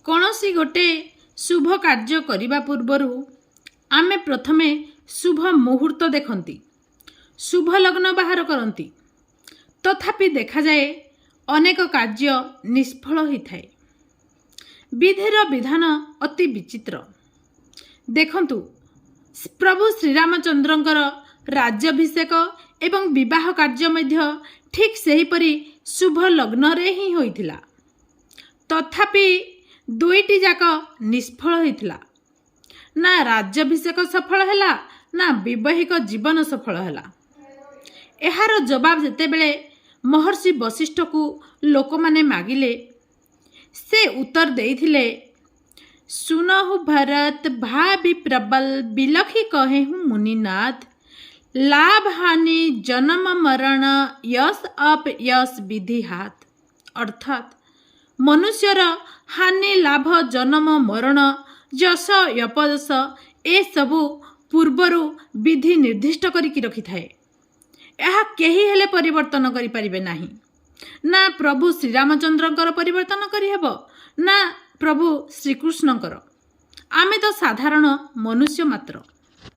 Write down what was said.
कौनसी गोटे शुभ कार्य करने पूर्वर आमे प्रथमे शुभ मुहूर्त देखती, शुभ लग्न बाहर करती, तथापि देखा जाए अनेक कार्य निष्फल होता है। विधिर विधान अति विचित्र। देखंतु प्रभु श्रीरामचंद्रंकर राज्याभिषेक एवं विवाह कार्य मध्य ठीक सेहीपरि शुभ लग्न रे ही होइथिला, तथापि दुईटी जाक निष्फल होइथिला। ना राज्याभिषेक सफल हैला, ना वैवाहिक जीवन सफल हैला। एहार जवाब जेतेबेले महर्षि वशिष्ठ को लोक माने मागिले, से उत्तर देइथिले, सुनहु भरत भावि प्रबल बिलखी कहेहु मुनिनाथ, लाभ हानि जन्म मरण यश अप यश विधि हाथ। अर्थात मनुष्यर हानि लाभ जन्म मरण यश यपयश ए सबु पूर्वरु विधि निर्दिष्ट करिकी रखि थाए। यह केही हेले परिवर्तन करि परिबे नाही। ना प्रभु श्रीरामचंद्रंकर परिवर्तन करि हेबो, ना प्रभु श्रीकृष्णंकर। आमे तो साधारण मनुष्य मात्र।